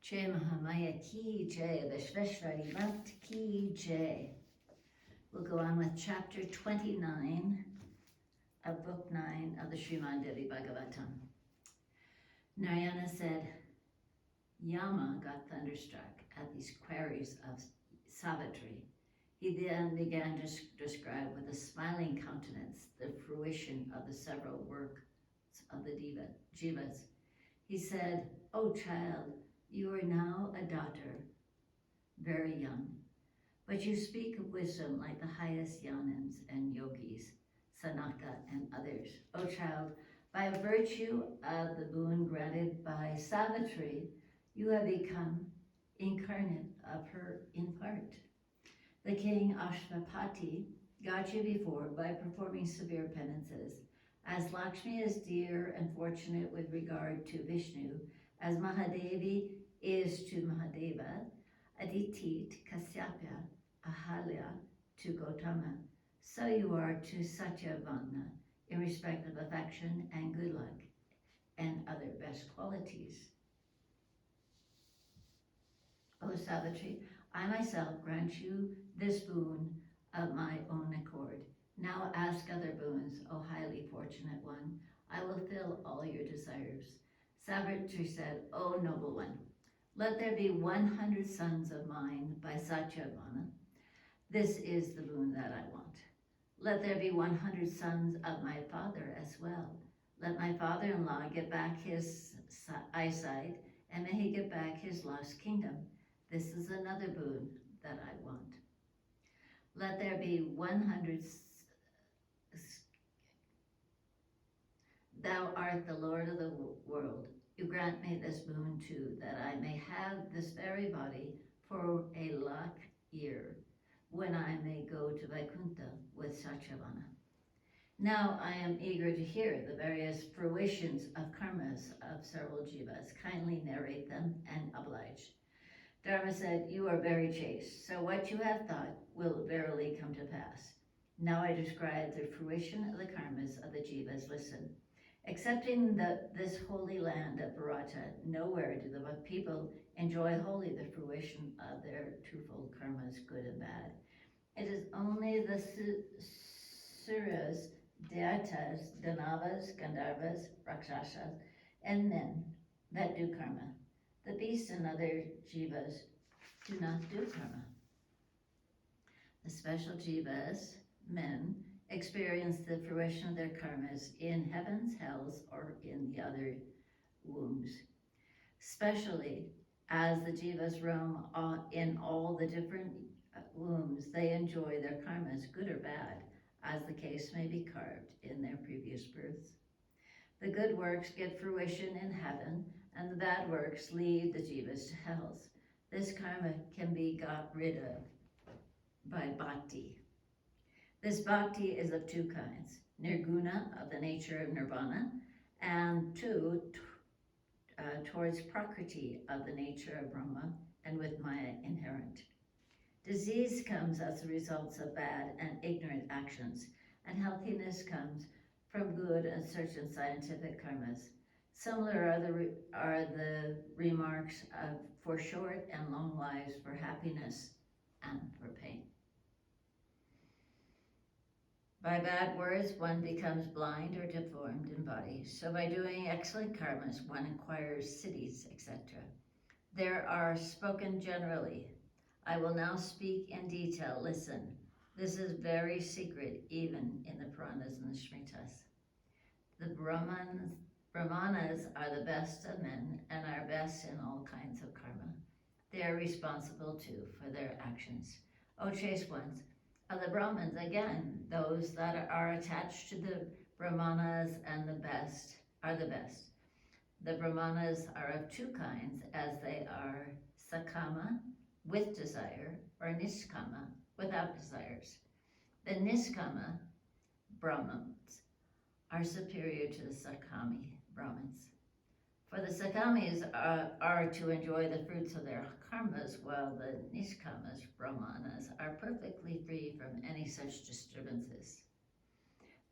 Jai Mahamaya ki jai, Vishveshwari Bhatt ki jai. We'll go on with chapter 29 of book 9 of the Srimad Devi Bhagavatam. Narayana said, Yama got thunderstruck at these queries of Savitri. He then began to describe with a smiling countenance the fruition of the several works of the jivas. He said, O child, you are now a daughter, very young, but you speak of wisdom like the highest yanins and yogis, Sanaka and others. O child, by virtue of the boon granted by Savitri, you have become incarnate of her in part. The king Ashvapati got you before by performing severe penances. As Lakshmi is dear and fortunate with regard to Vishnu, as Mahadevi is to Mahadeva, Aditi to Kasyapa, Ahalya to Gautama, so you are to Satyavana in respect of affection and good luck and other best qualities. O Savitri, I myself grant you this boon of my own accord. Now ask other boons, O highly fortunate one. I will fill all your desires. Savitri said, O noble one, let there be 100 sons of mine by Satyavana. This is the boon that I want. Let there be 100 sons of my father as well. Let my father-in-law get back his eyesight, and may he get back his lost kingdom. This is another boon that I want. Let there be 100. Thou art the Lord of the world. You grant me this boon too, that I may have this very body for a lakh year, when I may go to Vaikuntha with Satyavana. Now I am eager to hear the various fruitions of karmas of several jivas. Kindly narrate them and oblige. Dharma said, you are very chaste, so what you have thought will verily come to pass. Now I describe the fruition of the karmas of the jivas. Listen. Excepting this holy land of Bharata, nowhere do the people enjoy wholly the fruition of their twofold karmas, good and bad. It is only the Suras, Daitas, Danavas, Gandharvas, Rakshasas, and men that do karma. The beasts and other jivas do not do karma. The special jivas, men, experience the fruition of their karmas in heavens, hells, or in the other wombs. Especially as the jivas roam in all the different wombs, they enjoy their karmas, good or bad, as the case may be carved in their previous births. The good works get fruition in heaven, and the bad works lead the jivas to hells. This karma can be got rid of by bhakti. This bhakti is of two kinds, nirguna, of the nature of nirvana, and two, towards prakriti, of the nature of Brahma, and with Maya inherent. Disease comes as a result of bad and ignorant actions, and healthiness comes from good and certain scientific karmas. Similar are the remarks for short and long lives, for happiness and for pain. By bad words, one becomes blind or deformed in body. So by doing excellent karmas, one acquires cities, etc. There are spoken generally. I will now speak in detail. Listen, this is very secret, even in the Puranas and the Smritas. The Brahmanas are the best of men and are best in all kinds of karma. They are responsible too for their actions. O chaste ones, of the Brahmins, again, those that are attached to the Brahmanas and the best are the best. The Brahmanas are of two kinds, as they are Sakama, with desire, or Niskama, without desires. The Niskama Brahmins are superior to the Sakami Brahmins. For the Sakamis are to enjoy the fruits of their karmas, while the Niskamas Brahmanas are perfectly free from any such disturbances.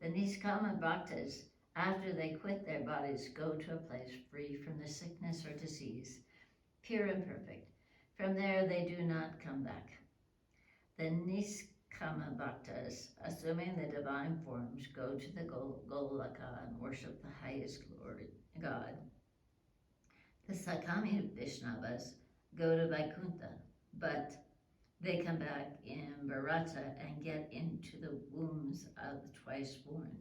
The Niskama Bhaktas, after they quit their bodies, go to a place free from the sickness or disease. pure and perfect. From there they do not come back. The Niskama Bhaktas, assuming the divine forms, go to the Golaka and worship the highest glory God. The Sakami Vaishnavas go to Vaikuntha, but they come back in Bharata and get into the wombs of the twice born.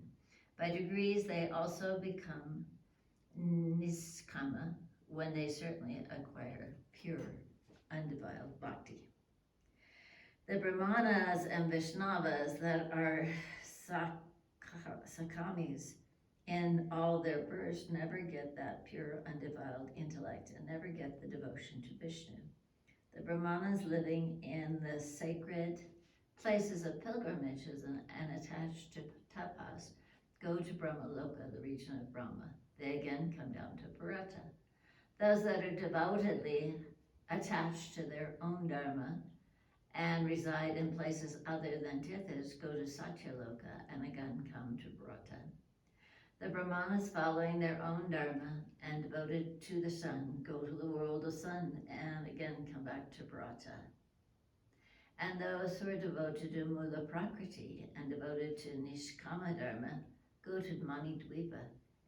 By degrees, they also become Niskama when they certainly acquire pure, undefiled bhakti. The Brahmanas and Vaishnavas that are Sakamis in all their births never get that pure, undefiled intellect and never get the devotion to Vishnu. The Brahmanas living in the sacred places of pilgrimages and attached to tapas go to Brahmaloka, the region of Brahma. They again come down to Bharata. Those that are devoutedly attached to their own dharma and reside in places other than Tirthas go to Satyaloka and again come to Bharata. The Brahmanas following their own dharma and devoted to the sun go to the world of sun and again come back to Bharata. And those who are devoted to Mula Prakriti and devoted to Nishkama Dharma go to Manidvipa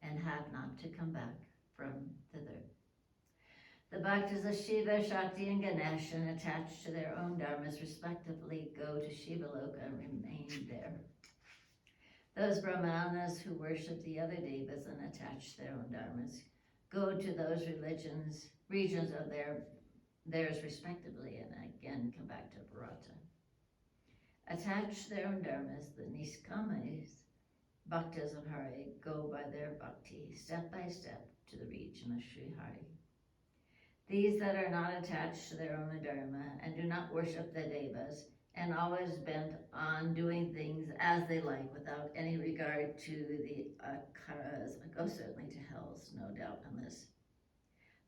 and have not to come back from thither. The Bhaktas of Shiva, Shakti, and Ganesh, and attached to their own dharmas respectively, go to Shivaloka and remain there. Those Brahmanas who worship the other devas and attach their own dharmas go to those regions of theirs respectively, and again come back to Bharata. Attach their own dharmas, the Niskamas, Bhaktas of Hari, go by their bhakti, step by step, to the region of Sri Hari. These that are not attached to their own dharma and do not worship the devas and always bent on doing things as they like without any regard to the akaras, go certainly to hells, no doubt on this.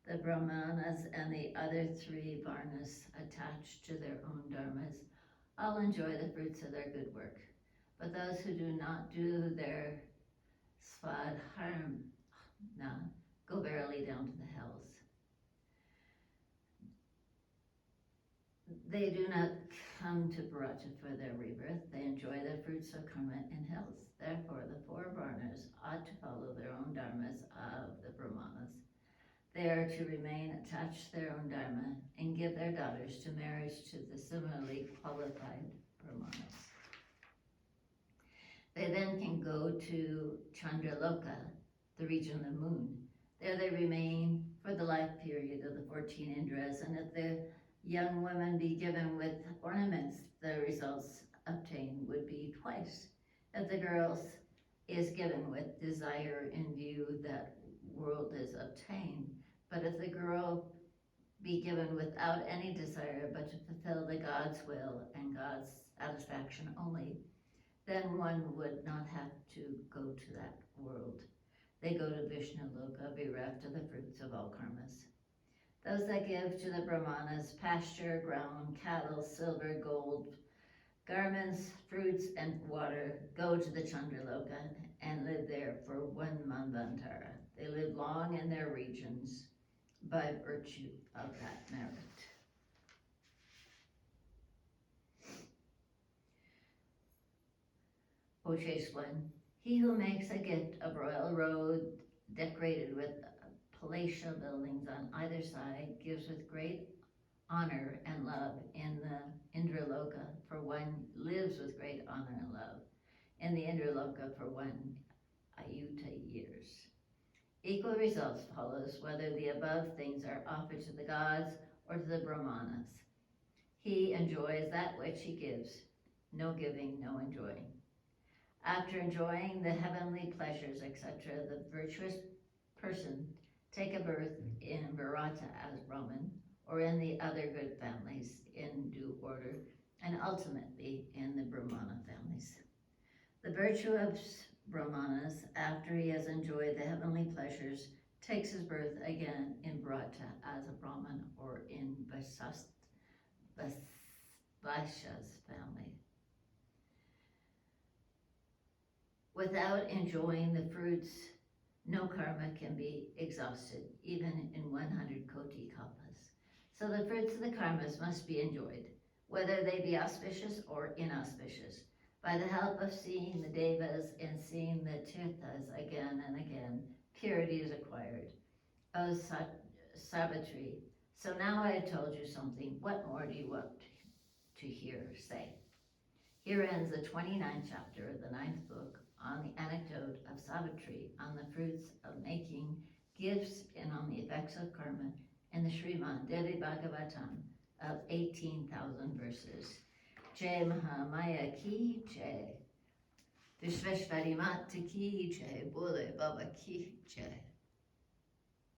The Brahmanas and the other three varnas attached to their own dharmas all enjoy the fruits of their good work, but those who do not do their svadharma go verily down to the hells. They do not come to Bharata for their rebirth. They enjoy the fruits of karma in hells. Therefore, the four varnas ought to follow their own dharmas of the Brahmanas. They are to remain attached to their own dharma and give their daughters to marriage to the similarly qualified Brahmanas. They then can go to Chandraloka, the region of the moon. There they remain for the life period of the 14 Indras, and if the young women be given with ornaments, the results obtained would be twice. If the girls is given with desire in view, that world is obtained. But if the girl be given without any desire, but to fulfill the God's will and God's satisfaction only, then one would not have to go to that world. They go to Vishnu Loka, bereft of the fruits of all karmas. Those that give to the Brahmanas pasture, ground, cattle, silver, gold, garments, fruits, and water go to the Chandraloka and live there for 1 manvantara. They live long in their regions by virtue of that merit. Oshés 1. He who makes a gift of royal road decorated with palatial buildings on either side gives with great honor and love in the Indraloka, for one lives with great honor and love in the Indraloka for 1 ayuta years. Equal results follows whether the above things are offered to the gods or to the Brahmanas. He enjoys that which he gives, no giving, no enjoying. After enjoying the heavenly pleasures, etc., the virtuous person take a birth in Bharata as Brahman, or in the other good families in due order, and ultimately in the Brahmana families. The virtue of Brahmanas, after he has enjoyed the heavenly pleasures, takes his birth again in Bharata as a Brahman or in Vaishya's family. Without enjoying the fruits, no karma can be exhausted, even in 100 koti kalpas. So the fruits of the karmas must be enjoyed, whether they be auspicious or inauspicious. By the help of seeing the devas and seeing the tirthas again and again, purity is acquired. O Savitri, so now I have told you something. What more do you want to hear say? Here ends the 29th chapter of the 9th book on the anecdote of Savitri, on the fruits of making gifts and on the effects of karma in the Srimad Devi Bhagavatam of 18,000 verses. Jai Mahamaya ki jai. Vishveshwari Mata ki jai. Bole Baba ki jai.